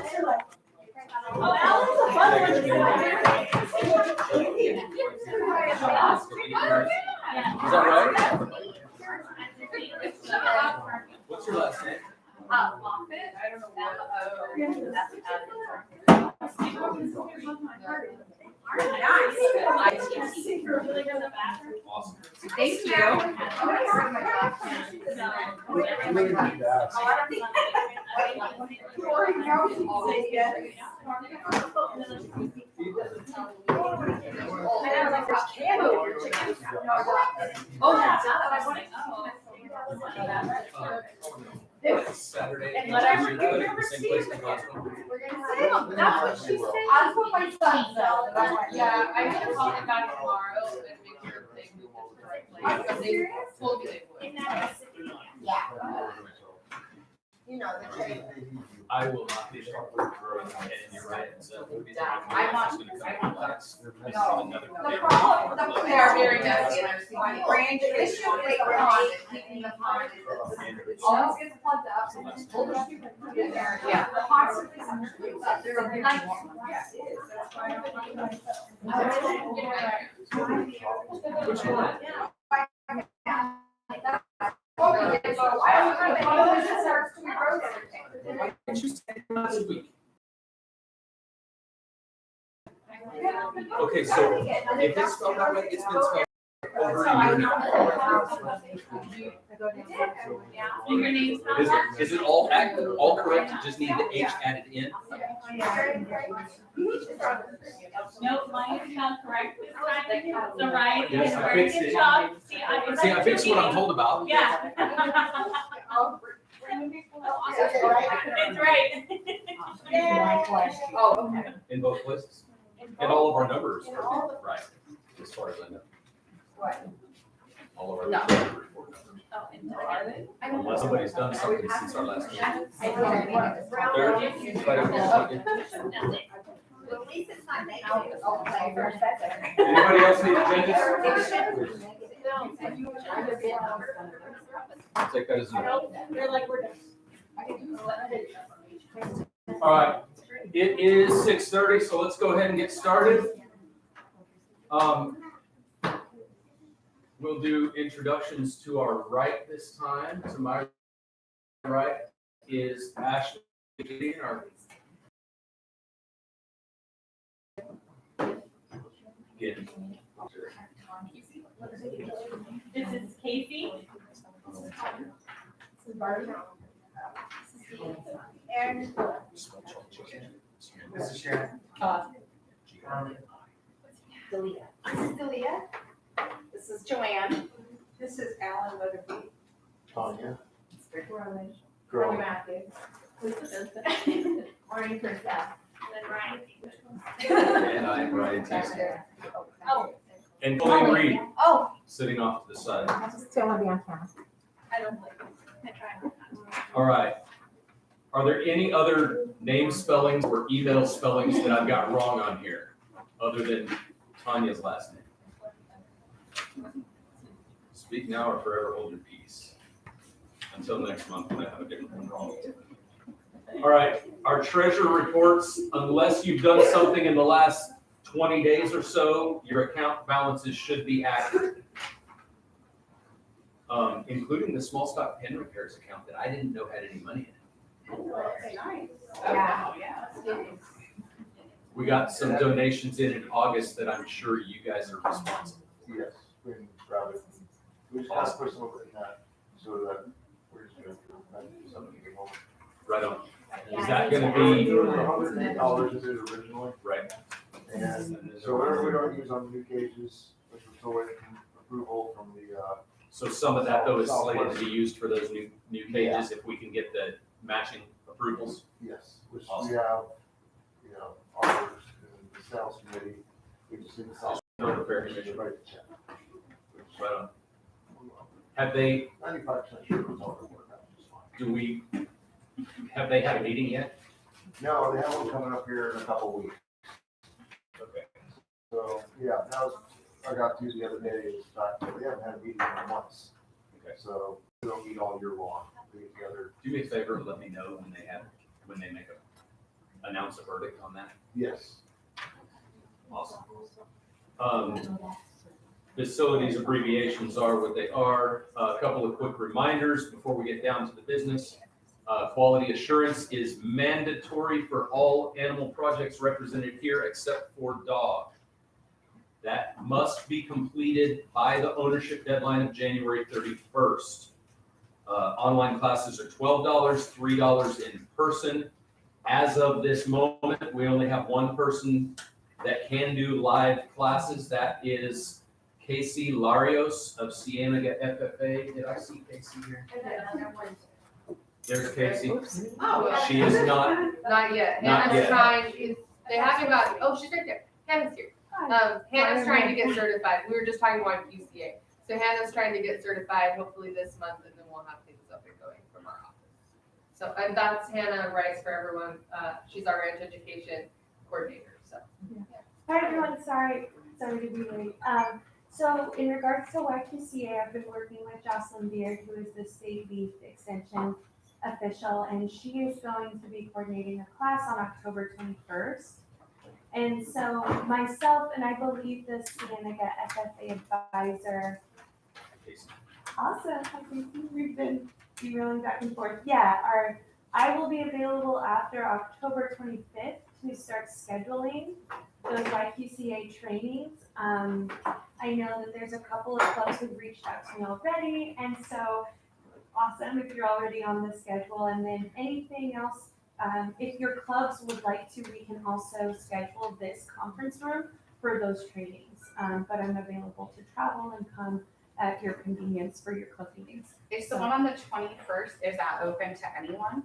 Alan's a fun one to go. Is that right? What's your last name? Moffett. I don't know Awesome. Thank you. Saturday. And whatever you Same never see. place in Glasgow. That's what she said. That's what my son said. Yeah, I'm gonna call him back tomorrow and make sure they move this to the right place. But they told me they would. Yeah. You know, the trade. I will not be there. And you're right. So I want- it's gonna come I want- relax. Another The day. problem, They are very messy and there's My one brain, the issue with the pond, keeping the pond is always gets plugged up. Yeah. Constantly, there are nights. That's why I don't like Which one? Why didn't you say last week? Okay, so if it's spelled that way, it's been spelled over a year now. Your name's not Is it all correct? You just need the H added in? No, mine is not correct. The right. Yes, I Very fixed good it. job. See, I fixed what I'm told about. Yeah. It's right. Oh, okay. In both places. And all of our numbers are right, as far as I know. All of our No. report numbers. Oh, and are they? Unless somebody's done something since our last meeting. At least it's not negative. Anybody else need agendas? I'll take that as a no. They're like, we're done. All right, it is 6:30, so let's go ahead and get started. We'll do introductions to our right this time. To my right is Ashley, our again. This is Casey. And This is Sharon. Delia. This is Delia. This is Joanne. This is Alan Weatherby. Tanya. Morning, Girl. Matthew. Morning, Krista. And I'm Brian Teasy. Oh. And Colleen Reed, Oh. sitting off to the side. Still want to be on camera. I don't like it. I try. All right. Are there any other name spellings or email spellings that I've got wrong on here, other than Tanya's last name? Speak now or forever hold your peace. Until next month, when I have a different one wrong. All right, our treasurer reports, unless you've done something in the last 20 days or so, your account balances should be accurate. Including the small stock pen repairs account that I didn't know had any money in it. Yeah. We got some donations in August that I'm sure you guys are responsible. Yes, we can grab it. We just have to put some of it in that, so that we're just gonna do something. Right on. Is that gonna be, There was $108 in it originally, right? and so whatever we don't use on the new cages, which we're still waiting for approval from the, So some of that though is slated to be used for those new cages if we can get the matching approvals. yes, which Awesome. we have, offers in the sales committee, we just need the sales. Repair commission. Right. Right on. Have they, 95% sure it's all gonna work out just fine. have they had a meeting yet? No, they have one coming up here in a couple weeks. Okay. So, yeah, that was, I got to the other day, it's fact, we haven't had a meeting in months. Okay. So we don't meet all year long, we get together. Do me a favor and let me know when they make a announce a verdict on that? Yes. Awesome. Facilities abbreviations are what they are. A couple of quick reminders before we get down to the business. Quality assurance is mandatory for all animal projects represented here except for dog. That must be completed by the ownership deadline of January 31st. Online classes are $12, $3 in person. As of this moment, we only have one person that can do live classes. That is Casey Larios of Cienega FFA. Did I see Casey here? There's Casey. Oh, She is not, not yet. Not Hannah's yet. trying, they haven't got, oh, she's right there. Hannah's here. Hannah's trying to get certified. We were just talking about QCA. So Hannah's trying to get certified hopefully this month, and then we'll have things up and going from our office. So, and that's Hannah Rice for everyone. She's our ranch education coordinator, so. Hi everyone, sorry to be late. So in regards to YQCA, I've been working with Jocelyn Beard, who is the state beef extension official, and she is going to be coordinating a class on October 21st. And so myself and I believe the Cienega FFA advisor, Casey. awesome, we've been emailing back and forth. Yeah, I will be available after October 25th to start scheduling those YQCA trainings. I know that there's a couple of clubs who've reached out to me already, and so awesome if you're already on the schedule. And then anything else, if your clubs would like to, we can also schedule this conference room for those trainings. But I'm available to travel and come at your convenience for your club meetings. Is the one on the 21st, is that open to anyone?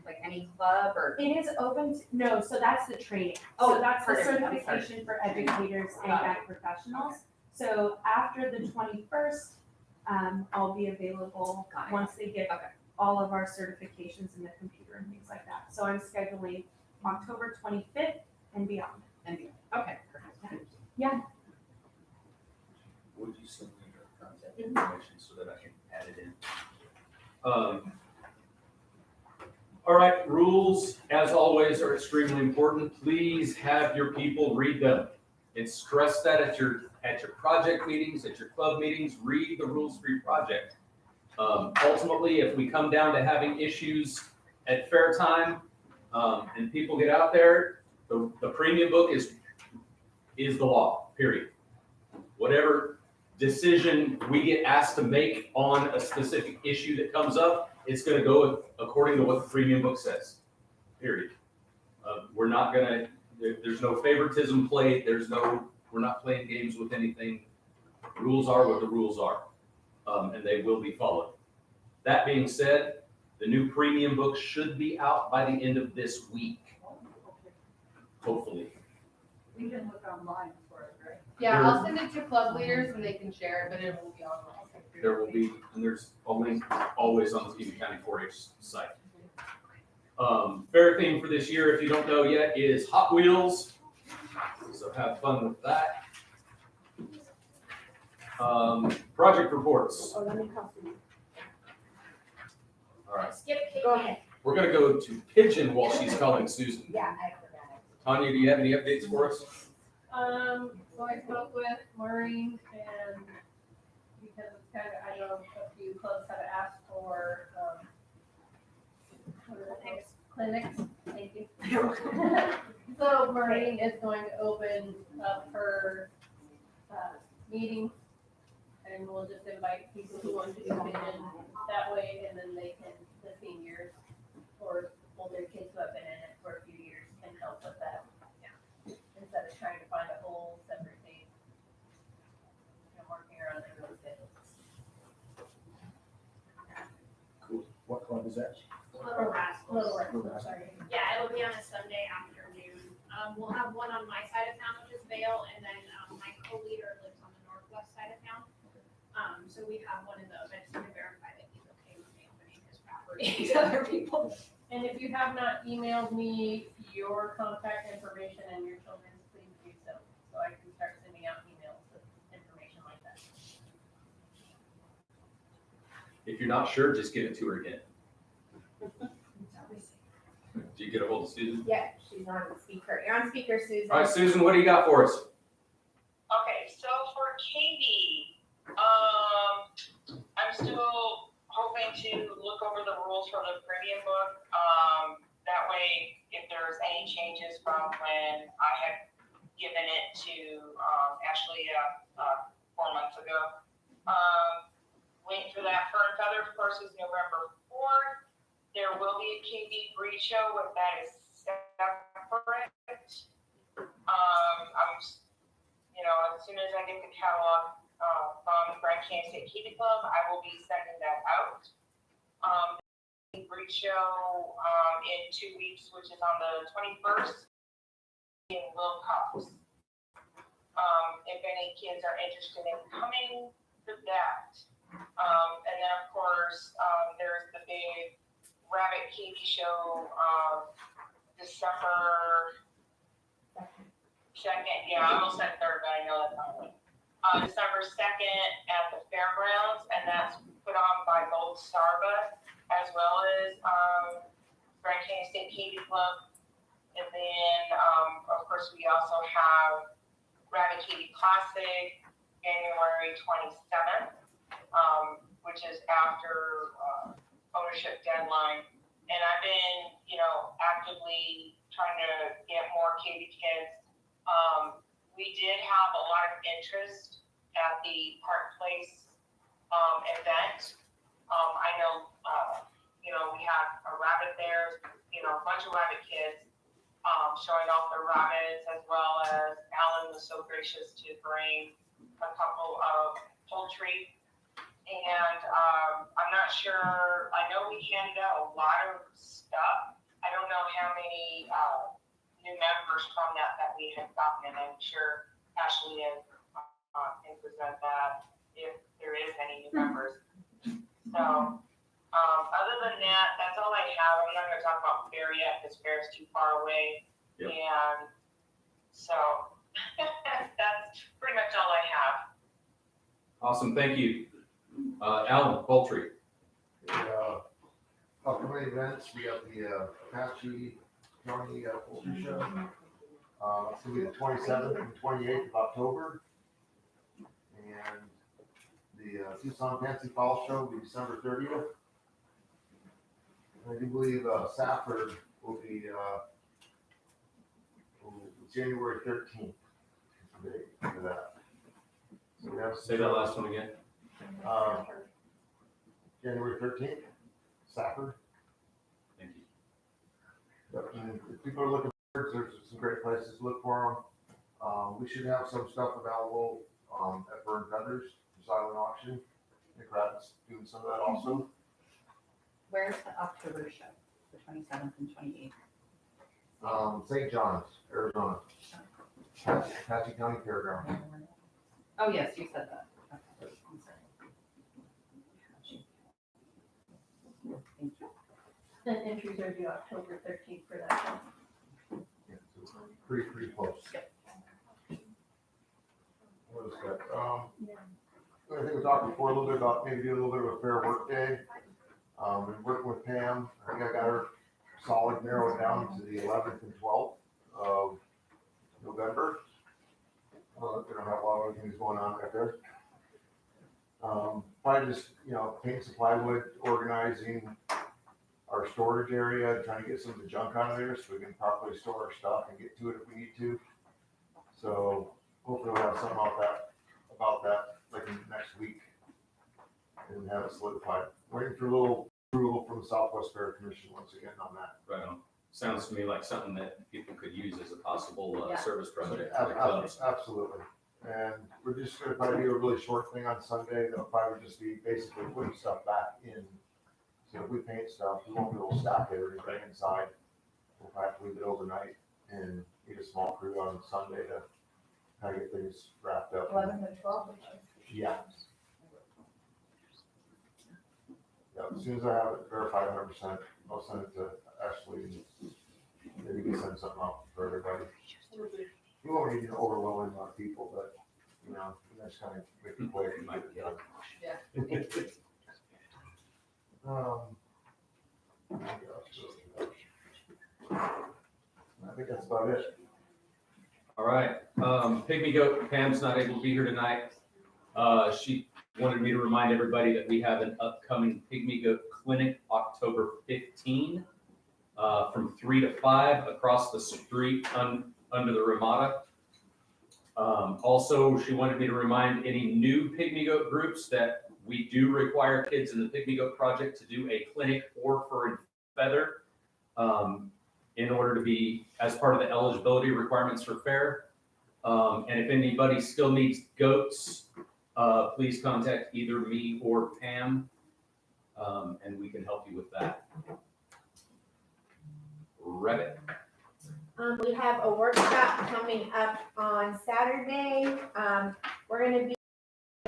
Like any club or? It is open to, no, so that's the training. Oh, So that's the pardon me, I'm sorry. certification for educators and Got it. ag professionals. So after the 21st, I'll be available Got it. once they get Okay. all of our certifications in the computer and things like that. So I'm scheduling October 25th and beyond. Okay, perfect. Would you send me your contact information so that I can add it in? All right, rules, as always, are extremely important. Please have your people read them. And stress that at your project meetings, at your club meetings, read the rules for your project. Ultimately, if we come down to having issues at fair time, and people get out there, the premium book is the law, period. Whatever decision we get asked to make on a specific issue that comes up, it's gonna go according to what the premium book says, period. We're not gonna, there's no favoritism played, we're not playing games with anything. Rules are what the rules are, and they will be followed. That being said, the new premium book should be out by the end of this week, hopefully. We can look online for it, right? Yeah, I'll send it to club leaders and they can share it, but it will be online. There will be, and there's a link always on the Pima County 4-H site. Fair theme for this year, if you don't know yet, is Hot Wheels. So have fun with that. Project reports. Oh, let me copy. All right, Skip Go ahead. we're gonna go to Pigeon while she's calling Susan. Yeah, I forgot it. Tanya, do you have any updates for us? So I spoke with Maureen and because it's kind of, I know a few clubs have asked for, clinics, thank you. So Maureen is going to open up her, meeting and we'll just invite people who want to do Pigeon that way and then they can, the seniors or older kids who have been in it for a few years can help with that. Instead of trying to find a whole separate thing. I'm working around it really good. Cool. What club is that? Little Rascals. Little Rascals, sorry. Yeah, it'll be on a Sunday afternoon. We'll have one on my side of town, which is Vale, and then, my co-leader lives on the northwest side of town. So we have one in the event to verify that he's okay with me opening his property to other people. And if you have not emailed me your contact information and your children's, please do so, so I can start sending out emails with information like that. If you're not sure, just give it to her again. Do you get a hold of Susan? Yeah, she's on speaker. You're on speaker, Susan. All right, Susan, what do you got for us? Okay, so for Cavy, I'm still hoping to look over the rules for the premium book. That way, if there's any changes from when I had given it to Ashley 4 months ago. Waiting for that. Fern Feather, of course, is November 4th. There will be a Cavy breed show, but that is separate. As soon as I get the catalog from the Grand Canyon State Cavy Club, I will be sending that out. The breed show in 2 weeks, which is on the 21st in Wilcox. If any kids are interested in coming to that. And then of course, there's the big rabbit Cavy show, December 2nd, yeah, I almost said 3rd, but I know that's not right. December 2nd at the fairgrounds, and that's put on by both Starbucks as well as Grand Canyon State Cavy Club. And then, of course, we also have Rabbit Cavy Classic, January 27th, which is after ownership deadline. And I've been, actively trying to get more Cavy kids. We did have a lot of interest at the Park Place event. I know, we had a rabbit there, a bunch of rabbit kids showing off their rabbits, as well as Alan was so gracious to bring a couple of poultry. And I'm not sure, I know we handed out a lot of stuff. I don't know how many new members from that we have gotten, and I'm sure Ashley can present that if there is any new members. So, other than that, that's all I have. I'm not going to talk about fair yet because fair is too far away. Yep. And so that's pretty much all I have. Awesome, thank you. Alan, Poultry. Upcoming events, we got the Apache County Poultry Show. It's gonna be the 27th and 28th of October. And the Tucson Fancy Fall Show will be December 30th. And I do believe Safford will be January 13th. For that. So we have Say that last one again. January 13th, Safford. Thank you. Yep, and if people are looking for birds, there's some great places to look for them. We should have some stuff available at Bird Feathers, silent auction. I think Brad's doing some of that also. Where's the October show, the 27th and 28th? St. John's, Arizona. Apache County Fairground. Oh, yes, you said that. Okay, I'm sorry. Thank you. And entries are due October 13th for that one. Yeah, so pretty close. What is that? I think we talked before a little bit about maybe doing a little bit of a fair work day. Been working with Pam. I think I got her solid narrowed down to the 11th and 12th of November. We don't have a lot of other things going on right there. Probably just, paint some plywood, organizing our storage area, trying to get some of the junk out of there so we can properly store our stuff and get to it if we need to. So hopefully we'll have something about that like in next week and have it solidified. Waiting for a little approval from the Southwest Fair Commission once again on that. Right on. Sounds to me like something that people could use as a possible Yeah. service project for the clubs. Absolutely. And we're just gonna probably do a really short thing on Sunday. That'll probably just be basically putting stuff back in. So if we paint stuff, we won't be able to stack it or anything inside. We'll probably have to leave it overnight and get a small crew on Sunday to kind of get things wrapped up. 11th and 12th. Yeah. Yeah, as soon as I have it verified 100%, I'll send it to Ashley and maybe we can send something out for everybody. We won't need an overwhelming amount of people, but, that's kind of make it quick and get it done. Yeah. What else? I think that's about it. All right, Pygmy Goat, Pam's not able to be here tonight. She wanted me to remind everybody that we have an upcoming Pygmy Goat Clinic, October 15, from 3 to 5 across the street under the Ramada. Also, she wanted me to remind any new Pygmy Goat groups that we do require kids in the Pygmy Goat Project to do a clinic or fur and feather in order to be as part of the eligibility requirements for fair. And if anybody still needs goats, please contact either me or Pam, and we can help you with that. Rabbit. We have a workshop coming up on Saturday. We're gonna be in the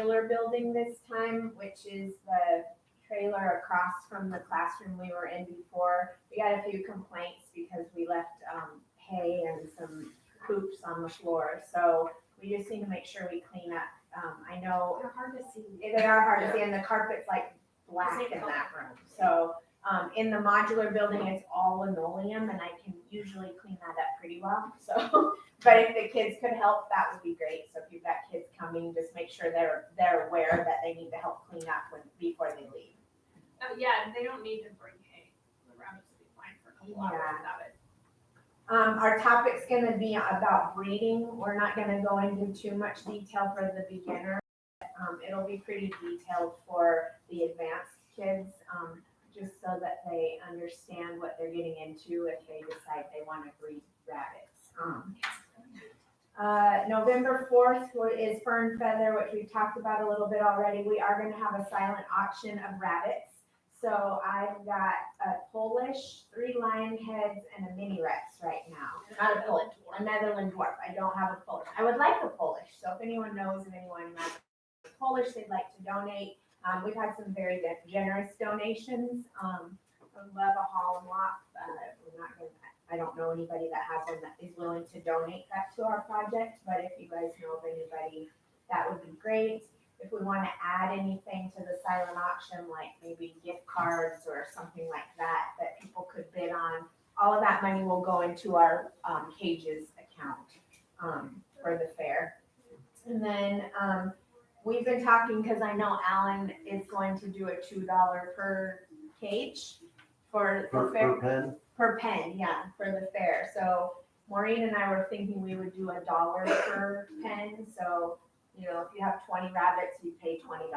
trailer building this time, which is the trailer across from the classroom we were in before. We got a few complaints because we left hay and some hoops on the floor. So we just need to make sure we clean up. I know They're hard to see. they are hard to see, and the carpet's like black in that room. So in the modular building, it's all linoleum, and I can usually clean that up pretty well. So, but if the kids could help, that would be great. So if you've got kids coming, just make sure they're aware that they need to help clean up before they leave. Oh, yeah, and they don't need to bring hay. The rabbits will be fine for a couple hours Yeah. without it. Our topic's gonna be about breeding. We're not gonna go into too much detail for the beginner. It'll be pretty detailed for the advanced kids, just so that they understand what they're getting into if they decide they wanna breed rabbits. November 4th is Fern Feather, which we've talked about a little bit already. We are gonna have a silent auction of rabbits. So I've got a Polish, 3 lion heads, and a mini Rex right now. Not a Polish, a Netherland dwarf. I don't have a Polish. I would like a Polish. So if anyone knows of anyone who has a Polish they'd like to donate, we've had some very generous donations. I would love a haul and walk. We're not gonna, I don't know anybody that has one that is willing to donate that to our project, but if you guys know of anybody, that would be great. If we want to add anything to the silent auction, like maybe gift cards or something like that, that people could bid on, all of that money will go into our cages account for the fair. And then we've been talking, because I know Alan is going to do a $2 per cage for the fair. Per pen? Per pen, yeah, for the fair. So Maureen and I were thinking we would do $1 per pen. So, you know, if you have 20 rabbits, you pay $20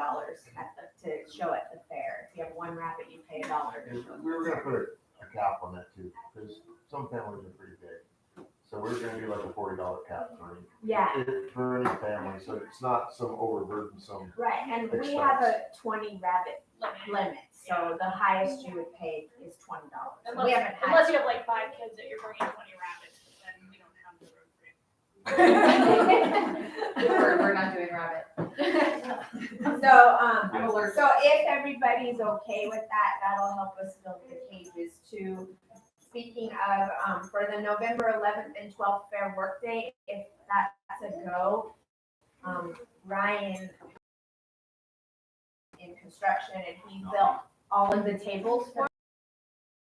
to show at the fair. If you have 1 rabbit, you pay $1 to And show. we were gonna put a cap on that too, because some families are pretty big. So we're gonna do like a $40 cap for any family, so it's not some overburdensome. Right, and we have a 20 rabbit limit, so the highest you would pay is $20. So we haven't had. Unless you have like 5 kids that you're bringing 20 rabbits, but then we don't have the room for it. We're not doing rabbit. So if everybody's okay with that, that'll help us build the cages too. Speaking of, for the November 11th and 12th fair workday, if that's a go, Ryan in construction, and he built all of the tables for us.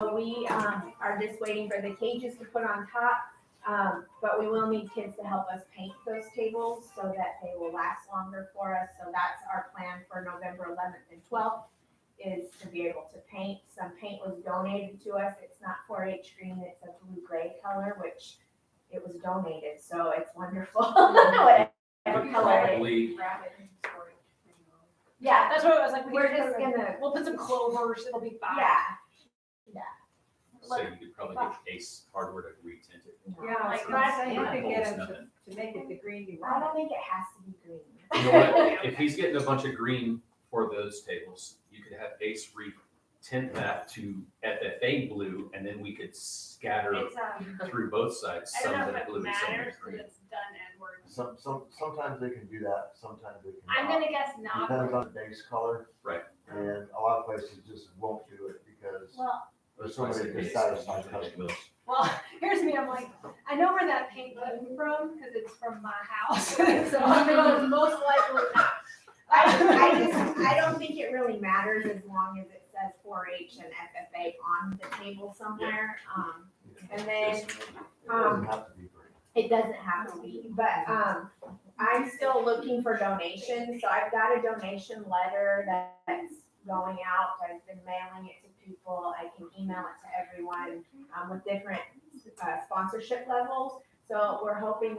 So we are just waiting for the cages to put on top, but we will need kids to help us paint those tables so that they will last longer for us. So that's our plan for November 11th and 12th, is to be able to paint. Some paint was donated to us. It's not 4H green, it's a blue-gray color, which it was donated, so it's wonderful. Whatever color it is. Probably, Yeah, That's what I was like. we're just gonna, We'll put some clovers, it'll be fine. yeah. so you could probably get Ace Hardware to retint it. Yeah, I was Like gonna that, say, you yeah. could get him Nothing. to make it the green you I want. don't think it has to be green. You know what? If he's getting a bunch of green for those tables, you could have Ace retint that to FFA blue, and then we could scatter It's, through both sides, I some don't know that if blue it and some matters, that green. because it's done Edward. Sometimes they can do that, sometimes they I'm cannot. gonna guess not. Depends on the base color. Right. And a lot of places just won't do it because Well, there's so I many said Ace, dissatisfied usually customers. Well, here's me, I'm like, I know where that paint came from, because it's from my house, so I'm going most likely not. I don't think it really matters as long as it says 4-H and FFA on the table somewhere. And then, It doesn't have to be great. it doesn't have to be, but, I'm still looking for donations, so I've got a donation letter that's going out. I've been mailing it to people. I can email it to everyone, with different, sponsorship levels. So we're hoping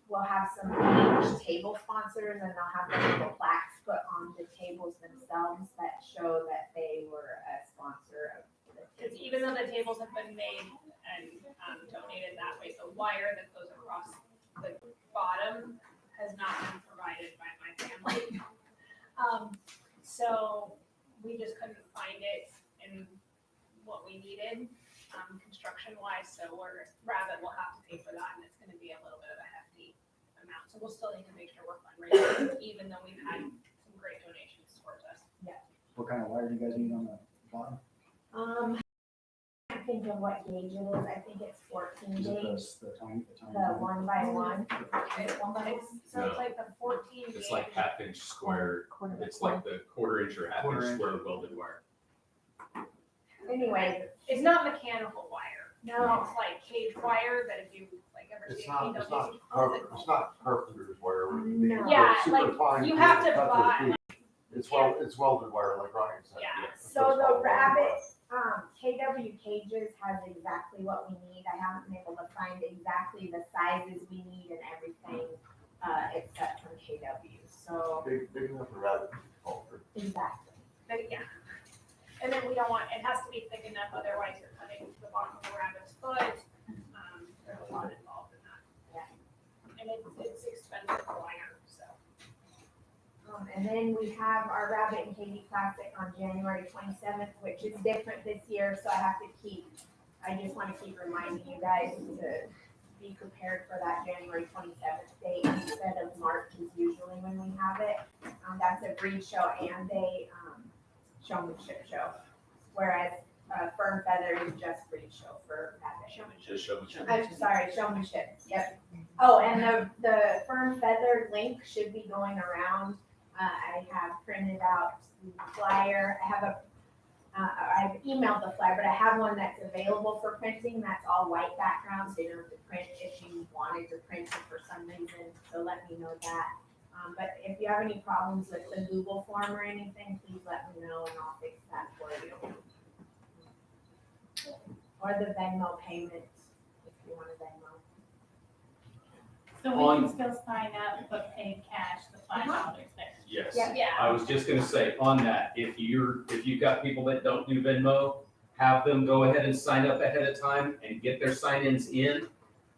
we'll have some each table sponsors, and they'll have their little plaques put on the tables themselves that show that they were a sponsor of the Because table. even though the tables have been made and donated that way, the wire that goes across the bottom has not been provided by my family. So we just couldn't find it in what we needed, construction wise, so Rabbit will have to pay for that, and it's gonna be a little bit of a hefty amount, so we'll still need to make sure we're fundraising, even though we've had some great donations towards us. What kind of wire do you guys need on the bottom? I think of what gauge it is. I think it's 14 Is it gauge, the tiny? the 1x1. So it's like the 14 It's like half-inch square, it's like the quarter-inch or half-inch Quarter-inch. square welded wire. Anyway, It's not mechanical wire. no, It's like cage wire that if you like ever It's see. not, it's not carpenter's wire. where you No. go Yeah, super like, fine you to have to cut buy, the feet. It's welded wire, like Ryan said. Yeah. so It's the called Rabbit, welded KW Cages has exactly what we need. I haven't been able to find exactly the sizes we need and everything, except from KW, so. wire. Big enough for rabbit. Exactly. but yeah. And then we don't want, it has to be thick enough, otherwise you're cutting to the bottom of the rabbit's foot. There's a lot involved in that. Yeah. And it's expensive wire, so. And then we have our Rabbit and Katie Classic on January 27th, which is different this year, so I just want to keep reminding you guys to be prepared for that January 27th date instead of March is usually when we have it. That's a breed show and a showmanship show, whereas Fern Feather is just breed show for Rabbit. Just show me. I'm sorry, showmanship, yep. Oh, and the Fern Feather link should be going around. I have printed out the flyer. I've emailed the flyer, but I have one that's available for printing. That's all white background, so you don't have to print if you wanted to print it for some reason, so let me know that. But if you have any problems with the Google form or anything, please let me know and I'll fix that for you. Or the Venmo payment, if you want a Venmo. So we can still sign up, but pay cash, the $5 there. Yes. Yeah. I was just gonna say on that, if you've got people that don't do Venmo, have them go ahead and sign up ahead of time and get their sign-ins in.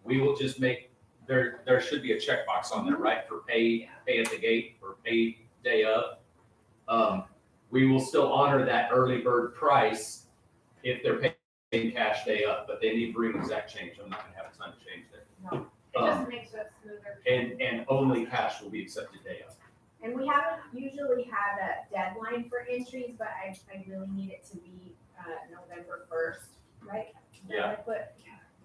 We will just make, there should be a checkbox on there, right, for pay at the gate or pay day of. We will still honor that early bird price if they're paying cash day up, but they need to bring exact change. I'm not gonna have time to change that. No. It just makes it smoother. And only cash will be accepted day of. And we haven't usually had a deadline for entries, but I really need it to be November 1st, right? Yeah.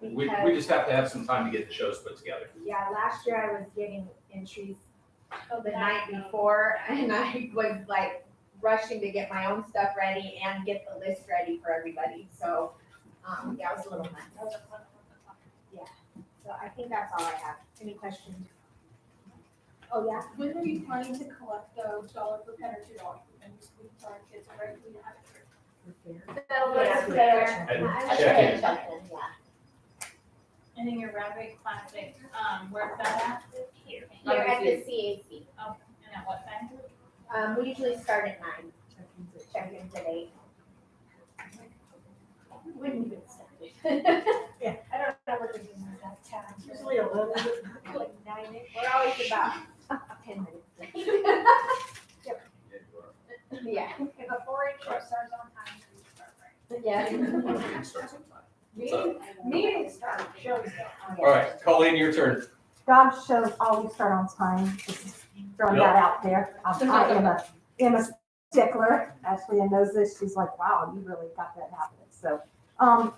We Because, just have to have some time to get the shows put together. yeah, last year I was getting entries Oh, the night before, and I was like rushing to get my own stuff ready and get the list ready for everybody, so, yeah, it was a little much. So I think that's all I have. Any questions? Oh, yeah? When are you planning to collect those $1 per pen or $2 per pen? We tell our kids already, we have it. That'll be work fair. And check in. Yeah. And then your Rabbit Classic, where's that at? Here. Here at the CAC. And at what time? We usually start at 9. Check-ins at 8. Wouldn't even start. Yeah, I don't know what they're doing at that time. Usually 11, like 9. We're always about 10 minutes late. Yeah. If a 4-H show starts on time, we start right. Yeah. Start sometime. What's up? Meeting starts, shows All right, Colleen, your turn. Dog shows always start on time, just throwing that out there. I am a stickler. Ashley knows this. She's like, wow, you really got that happening. So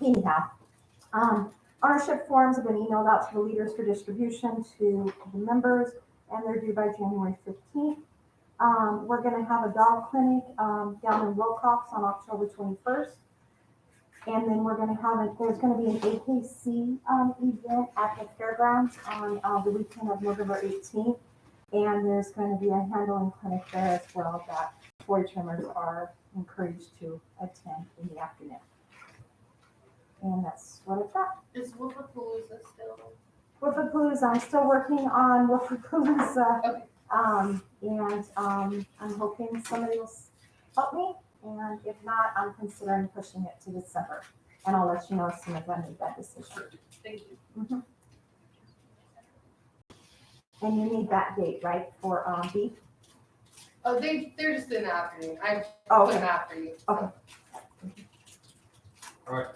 anyhow, ownership forms have been emailed out to the leaders for distribution to the members, and they're due by January 15th. We're gonna have a dog clinic, down in Wilcox on October 21st. And then we're gonna have, there's gonna be an AKC, event at the fairgrounds on, the weekend of November 18th. And there's going to be a handling clinic there as well that 4-H members are encouraged to attend in the afternoon. And that's what I've got. Is Wolfapalooza still? Wolfapalooza, I'm still working on Wolfapalooza. Okay. I'm hoping somebody will help me. And if not, I'm considering pushing it to December. And I'll let you know as soon as I make that decision. Thank you. Mhm. And you need that date, right, for beef? Oh, they're just in the afternoon. I Oh, put them okay. after you. Okay. All right,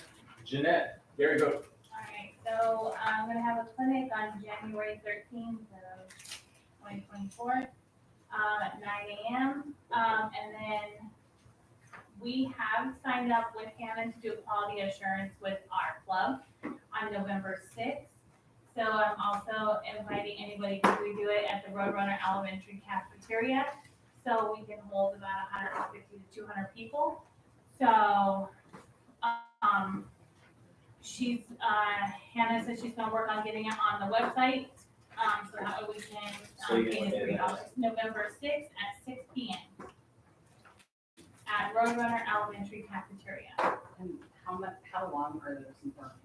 Jeanette, there you go. Alright, so I'm gonna have a clinic on January 13th of 2024, at 9 a.m. And then we have signed up with Hannah to do quality assurance with our club on November 6th. So I'm also inviting anybody to redo it at the Roadrunner Elementary Cafeteria. So we can hold about 150 to 200 people. So, Hannah said she's gonna work on getting it on the website. So that way we can, So you pay want the to- $3. November 6th at 6 p.m. at Roadrunner Elementary Cafeteria. And how long are those important?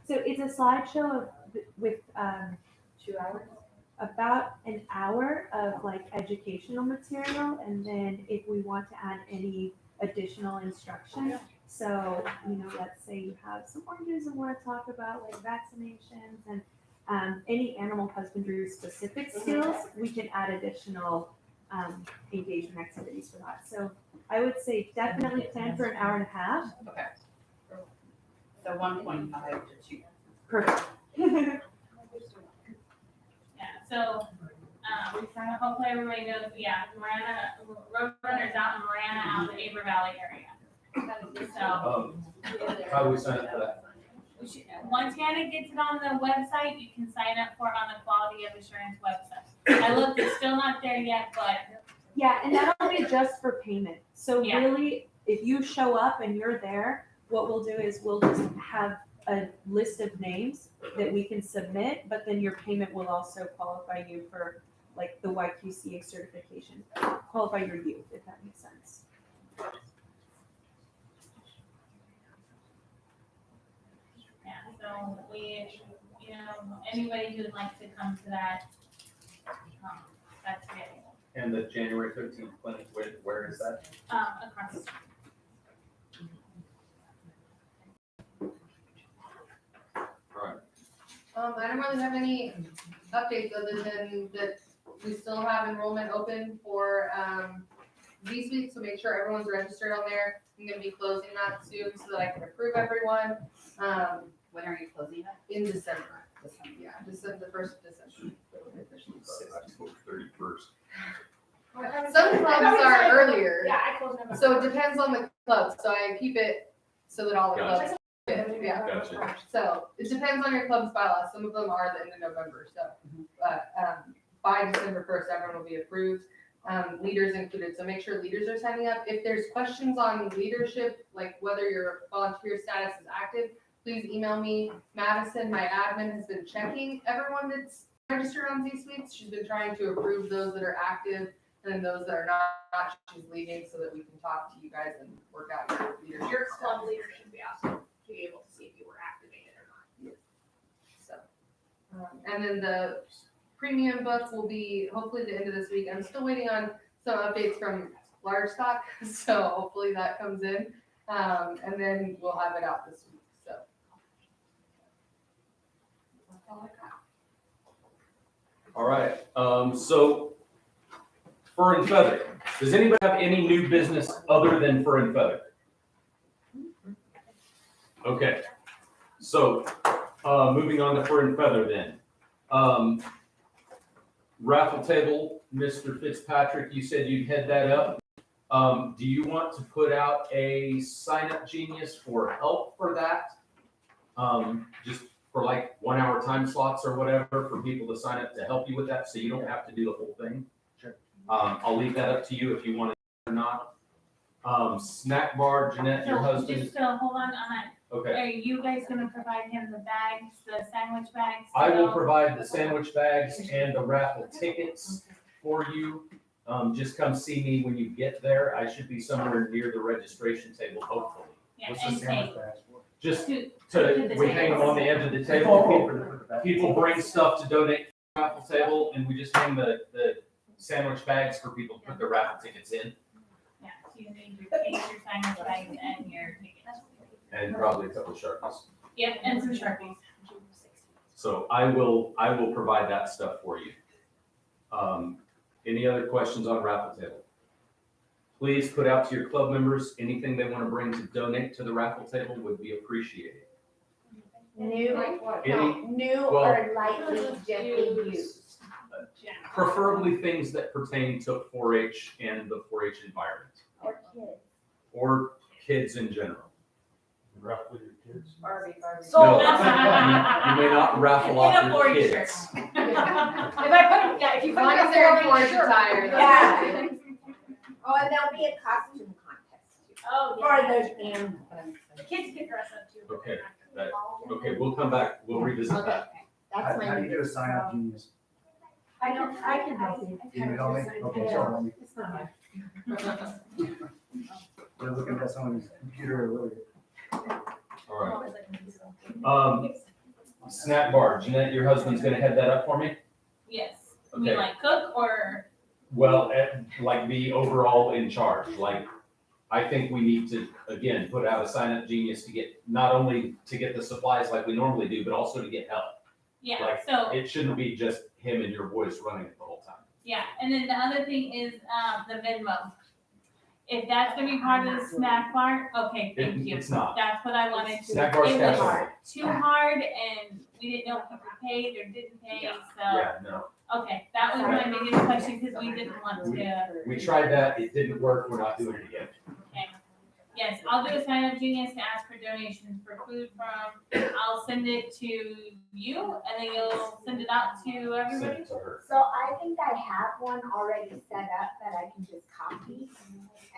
So it's a slideshow with 2 hours? about an hour of like educational material, and then if we want to add any additional instruction. So, let's say you have some oranges and want to talk about like vaccinations and any animal husbandry specific skills, we can add additional engagement activities for that. So I would say definitely plan for an hour and a half. Okay. So 1:25 to 2. Perfect. Yeah, so, hopefully everybody knows, Roadrunner's out in Marana, out in the Aber Valley area. So, How do we sign up for that? once Hannah gets it on the website, you can sign up for it on the Quality of Assurance website. I looked, it's still not there yet, but Yeah, and that'll be just for payment. So Yeah. really, if you show up and you're there, what we'll do is we'll just have a list of names that we can submit, but then your payment will also qualify you for like the YQCA certification, qualify your youth, if that makes sense. yeah, so anybody who'd like to come to that, that's available. And the January 13th clinic, where is that? Across the street. I don't really have any updates other than that we still have enrollment open for, this week, so make sure everyone's registered on there. I'm gonna be closing that soon so that I can approve everyone, When are you closing it? in December. Yeah, December, the 1st of December. October 31st. Some clubs are earlier, Yeah, I close November. so it depends on the club, so I keep it so that all the Gotcha. clubs fit, yeah. Gotcha. So it depends on your club's bylaws. Some of them are the end of November, so, but, by December 1st, everyone will be approved. Leaders included, so make sure leaders are signing up. If there's questions on leadership, like whether your volunteer status is active, please email me. Madison, my admin, has been checking everyone that's registered on Z Suites. She's been trying to approve those that are active, and then those that are not, she's leaving so that we can talk to you guys and work out your leadership. Your club leader should be also be able to see if you were activated or not. So, and then the premium book will be hopefully the end of this week. I'm still waiting on some updates from Large Stock, so hopefully that comes in. And then we'll have it out this week, so. That's all I got. All right, so Fur and Feather. Does anybody have any new business other than Fur and Feather? Okay, so, moving on to Fur and Feather then. Raffle table, Mr. Fitzpatrick, you said you'd head that up. Do you want to put out a sign up genius for help for that? Just for like 1 hour time slots or whatever for people to sign up to help you with that, so you don't have to do the whole thing? Sure. I'll leave that up to you if you want it or not. Snack bar, Jeanette, your So husband, just hold on that. okay. Are you guys gonna provide him the bags, the sandwich bags? I will provide the sandwich bags and the raffle tickets for you. Just come see me when you get there. I should be somewhere near the registration table, hopefully. Yeah, What's the and sandwich take bags for? Just to we hang them on the edge of the Oh, table. People bring stuff to donate to the raffle table, and we just hang the sandwich bags for people to put their raffle tickets in, Yeah, so you need your cake, your sandwich bags, and your tickets. and probably a couple of Sharpies. Yep, and some Sharpies. So I will provide that stuff for you. Any other questions on raffle table? Please put out to your club members, anything they want to bring to donate to the raffle table would be appreciated. New, Any, new well- or lightly gently used. preferably things that pertain to 4-H and the 4-H environment, Or kids. or kids in general. Raffle your kids. Barbie. No, you may not raffle off Get a your 4-H kids. If you put As long as a they're four-inch in shirt. attire. Yeah. Oh, and there'll be a costume contest too. Oh, For yeah. those animals. The kids can dress up too. Okay, Okay, we'll come back, we'll revisit that. That's How my do you new. do a sign up genius? I can help you. You email me? Okay, show me. It's not hard. We're looking at someone's computer or whatever. All right. Snack bar, Jeanette, your husband's gonna head that up for me? Yes. You mean Okay. like cook or? Well, like be overall in charge, like, I think we need to, again, put out a sign up genius to get, not only to get the supplies like we normally do, but also to get help. Yeah, Like, so, It shouldn't be just him and your voice running it the whole time. yeah, and then the other thing is, the Venmo. If that's gonna be part of the snack bar, okay, thank you. It's not. That's what I wanted to. Snack bar's It was cash. too hard and we didn't know if people paid or didn't pay, so, Yeah, no. okay, that was my biggest question, because we didn't want to. We tried that, it didn't work, we're not doing it again. Okay. Yes, I'll do a sign up genius to ask for donations for food from, I'll send it to you and then you'll send it out to Send everybody? it to her. So I think I have one already set up that I can just copy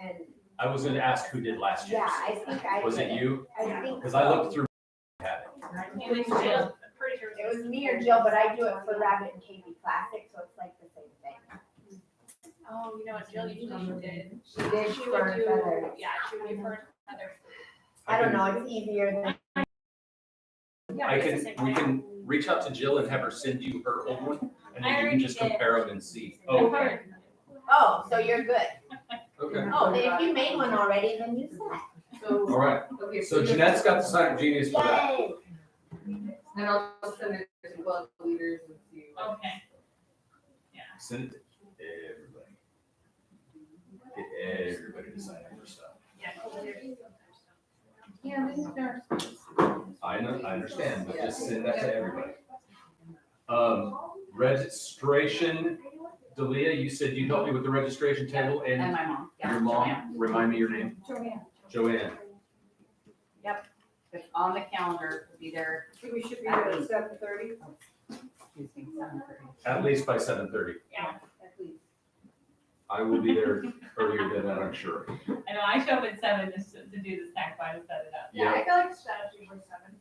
and, I was gonna ask who did last year. yeah, I think I did. Was it you? I think. Because I looked through. Had it. It was Jill. I'm pretty sure It was me or Jill, but I do it for Rabbit and Cavy Classic, so it's like the same thing. Oh, you know what, Jill usually did. She did She for would do, feathers. yeah, she would do for feathers. I don't know, it's easier than. Yeah, I it's the can, same we thing. can reach out to Jill and have her send you her old one, and I then you can already just did. compare them and see. I Oh, heard. Oh, so you're good. okay, Oh, then if you made one already, then use that. all right. Okay, So Jeanette's got the sign up genius for that. Yay! And I'll just send it to club leaders and see. Okay. Send it to everybody. Get everybody to sign up for stuff. Yeah, these are. I know, I understand, but just send that to everybody. Registration, Dalia, you said you'd help me with the registration table And and my mom, yeah. your mom, remind me your name, Joanne. It's on the calendar, it'll be there. We should be there at 7:30. Excuse me, 7:30. At least by 7:30. Yeah, at least. I will be there earlier than that, I'm sure. I know, I show up at 7 just to do the snack bar to set it up. Yeah, I feel like status usually 7.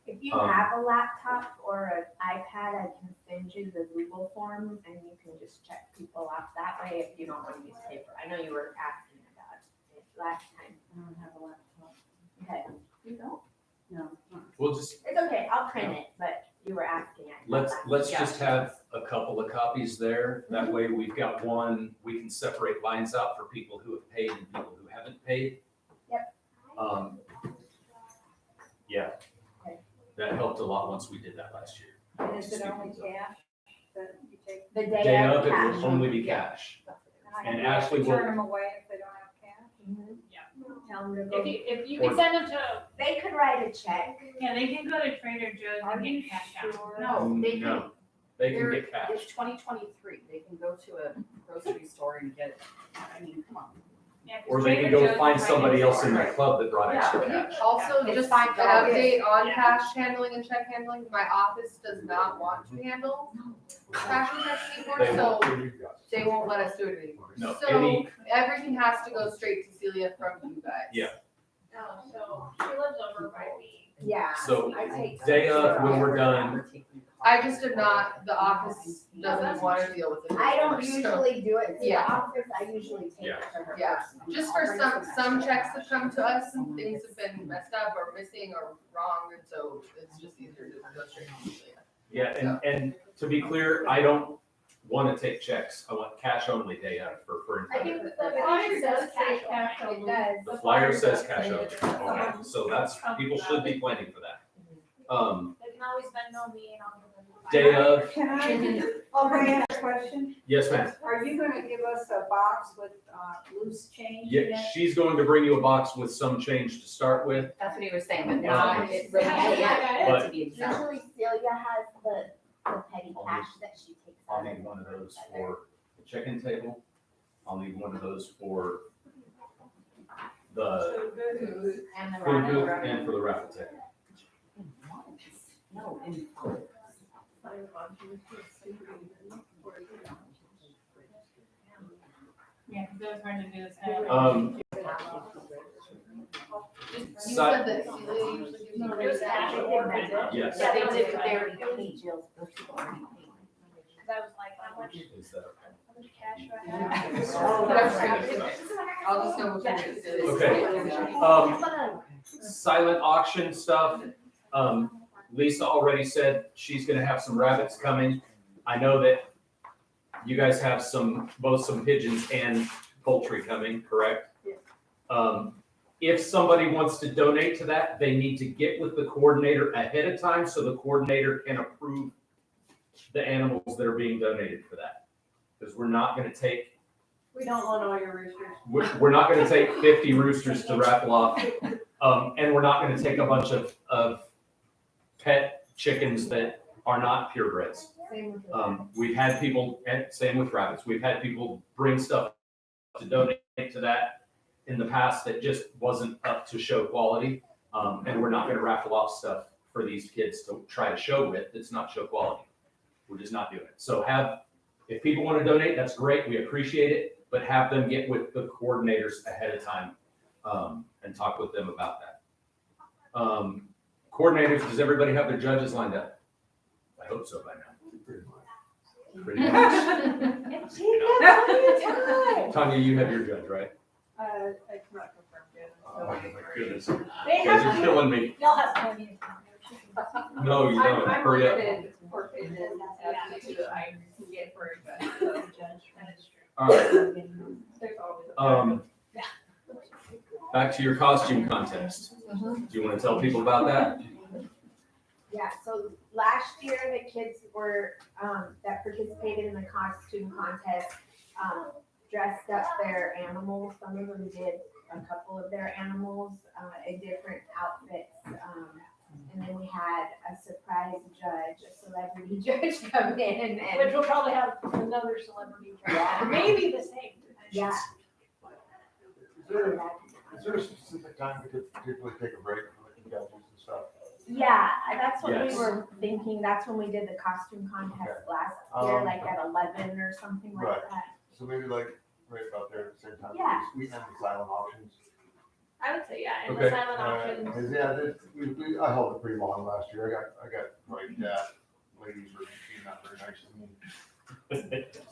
If you Um, have a laptop or an iPad, I can send you the Google form and you can just check people off that way if you don't want to use paper. I know you were asking about it last time. I don't have a laptop. Okay, you don't? No. We'll just, It's okay, I'll print it, but you were asking. I thought that. let's just have a couple of copies there. That way we've got one, we can separate lines out for people who have paid and people who haven't paid. Yep. Yeah. Okay. That helped a lot once we did that last year. And is it only cash that you take? The Day day of, of it cash. will only be cash. I And can Ashley will- turn them away if they don't have cash. Mhm. Tell them to If go. if you can send them to, They could write a check. Yeah, they can go to Trader Joe's Are and you get cash out. sure? No, they can, No, they can they're- get cash. it's 2023, they can go to a grocery store and get, I mean, come on. Yeah, 'cause Or they can Trader go Joe's find is somebody right else in next the door. club that brought extra Yeah. cash. Also, It's just fine. an update on Yeah. cash handling and check handling, my office does not want to handle cash and checks anymore, They so You guys. they won't let us do it anymore. No, So any- everything has to go straight to Celia from you guys. Yeah. Oh, so she lives over by me. Yeah. So I take. day of, when we're done, I just did not, the office doesn't want to deal with it. I don't anymore, so- usually do it to the Yeah. office, I usually take it to her. Yeah, personally. just I'll for bring some back. checks that come to us, and things have been messed up or missing or wrong, and so it's just easier to go straight to Celia. yeah, and to be clear, I don't want to take checks. I want cash only day of for. I think the flyer Flyer does does cash say cash only. only. It does. The flyer says cash only. Okay, so that's, people should be planning for that. They can always Venmo me and I'll give them. the Day flyer. of, Can I ask a question? yes, ma'am. Are you gonna give us a box with, loose change in Yeah, it? she's going to bring you a box with some change to start with. That's what he was saying, but not, it really, But- to be exact. Usually Celia has the petty I'll cash that she takes I'll out. need one of those for the check-in table. I'll need one of those for the And the food booth raffle. and for the raffle ticket. No, in. Yeah, because I was trying to do this. kind of- You Si- said that Celia usually gives you There's cash order. Yes. Yeah, they did, they're. Cause I was like, how much Is that okay? cash do I have? I'll just double check it. Celia. Okay. Silent auction stuff. Lisa already said she's gonna have some rabbits coming. I know that you guys have both some pigeons and poultry coming, correct? If somebody wants to donate to that, they need to get with the coordinator ahead of time so the coordinator can approve the animals that are being donated for that. Because we're not gonna take, We don't want all your roosters. we're not gonna take 50 roosters to raffle off. And we're not gonna take a bunch of pet chickens that are not purebreds. Same with the We've had people, and same with rabbits, we've had people bring stuff to donate to that in the past that just wasn't up to show quality. And we're not gonna raffle off stuff for these kids to try to show with that's not show quality. We're just not doing it. So if people wanna donate, that's great, we appreciate it, but have them get with the coordinators ahead of time, and talk with them about that. Coordinators, does everybody have their judges lined up? I hope so by now. Pretty much. She got plenty of time. Tanya, you have your judge, right? It's not confirmed yet. Oh my goodness. They You guys have, are killing me. y'all have plenty of time. No, you don't. I'm Hurry up. limited for pigeons, that's what I can get for a judge, so. That is true. All right. There's always. Back to your costume contest. Do you want to tell people about that? Yeah, so last year, the kids were, that participated in the costume contest, dressed up their animals. Some of them did a couple of their animals, in different outfits. And then we had a surprise judge, a celebrity judge come in and. Which will probably have another celebrity judge, maybe the same. Yeah. Is there a specific time we could particularly take a break from the judges and stuff? Yeah, that's what we Yes. were thinking. That's when we did the costume contest last year, like at 11 or something like Right. that. So maybe like right about there at the same time. Yeah. We have the silent auctions. I would say, yeah, and Okay. the silent auctions. 'Cause, yeah, I held it pretty long last year. I got like, ladies were being not very nice to me.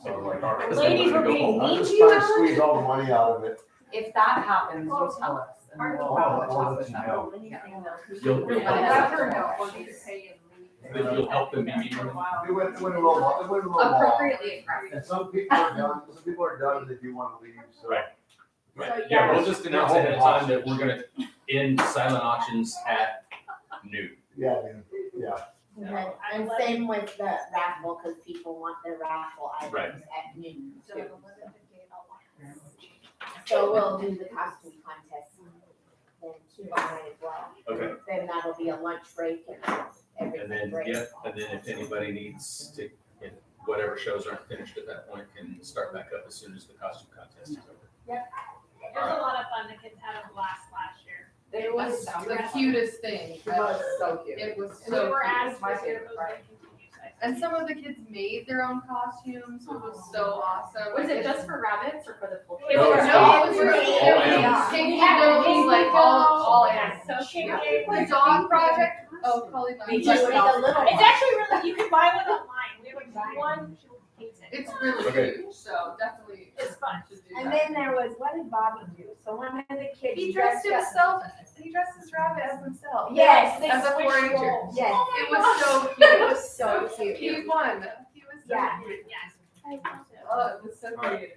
So I was like, all right. Ladies were being I'm mean just to you, trying to Alex? squeeze all the money out of it. If that happens, you'll tell us. And we'll I'll let you talk know. with them. You'll Let help her know when you pay and leave. Then you'll help them be mean. It went a little long. Appropriately aggressive. And some people are done, they do want to leave, so. Right. So, Right. yeah. Yeah, we'll just announce ahead of time that we're gonna end silent auctions at noon. Yeah, I mean, yeah. And same with the raffle, because people want their raffle Right. items at noon. So, too. 11:58, I'll watch. So we'll do the costume contest then tomorrow as well. Okay. Then that'll be a lunch break and And everything then, break. yeah, and then if anybody needs to, if whatever shows aren't finished at that point, can start back up as soon as the costume contest is over. It was a lot of fun. The kids had a blast last year. It was That the sounds cutest thing. It was so cute. It was And we so were cute. asked my this year if favorite it was part. going to continue. So I said And some of the kids made their own costumes, which was so awesome. Was it just for rabbits or for the poultry? No, it's No, it was all animals. Pygmy Goats, like all animals. So cute. The dog project, oh, Polly. We just made a little It's one. actually really, you can buy one online. We have a big one. She hates it. It's really Okay. cute, so definitely. It's fun. should do And that. then there was, what did Bobby do? So one of the kids He dressed up. himself, he dressed his rabbit as himself. Yes, As a switched 4-H'er. roles. Yes, It was so cute. it was so cute. He won. He was so Yeah. cute. Yes. Oh, it was so All right.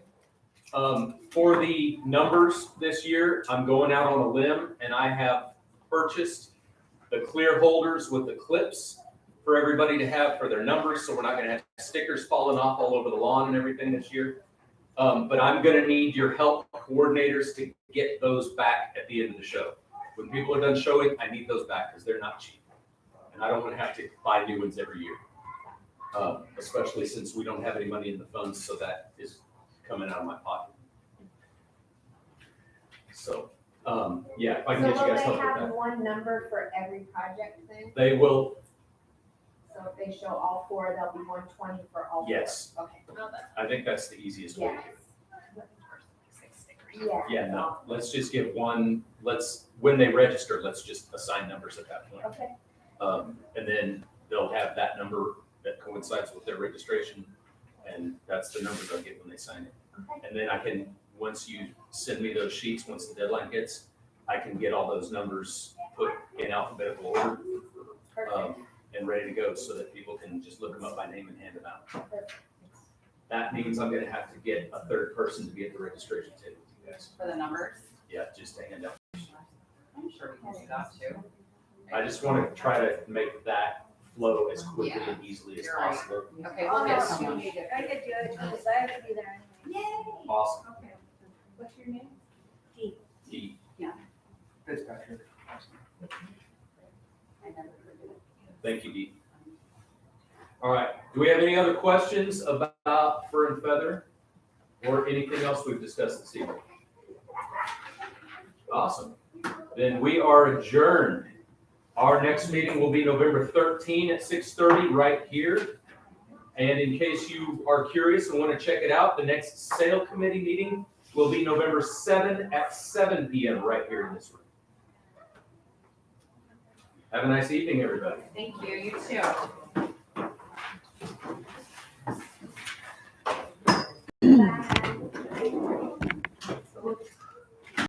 cute. For the numbers this year, I'm going out on a limb and I have purchased the clear holders with the clips for everybody to have for their numbers, so we're not gonna have stickers falling off all over the lawn and everything this year. But I'm gonna need your help coordinators to get those back at the end of the show. When people are done showing, I need those back because they're not cheap. And I don't wanna have to buy new ones every year. Especially since we don't have any money in the funds, so that is coming out of my pocket. So, yeah, if I can So get you will guys they help with have that. one number for every project then? They will, So if they show all four, there'll be 120 for all four? yes, Okay. I think that's the easiest way. Yes. Yeah. Yeah, no, let's just give one, when they register, let's just assign numbers at that point. Okay. And then they'll have that number that coincides with their registration, and that's the number they'll get when they sign it. Okay. And then I can, once you send me those sheets, once the deadline hits, I can get all those numbers put in alphabetical order, and ready to go, so that people can just look them up by name and hand them out. That means I'm gonna have to get a third person to be at the registration table with you guys. For the numbers? Yeah, just to hand out. I'm sure we can do that too. I just want to try to make that flow as quickly and easily as You're right. possible. Okay, we'll get someone. I could do it because I would be there anyway. Yay. Awesome. Okay. What's your name? Dee. Fitzpatrick. I never heard of it. Thank you, Dee. All right, do we have any other questions about Fur and Feather or anything else we've discussed this evening? Awesome. Then we are adjourned. Our next meeting will be November 13 at 6:30 right here. And in case you are curious and want to check it out, the next sale committee meeting will be November 7 at 7 p.m. right here in this room. Have a nice evening, everybody. Thank you, you too.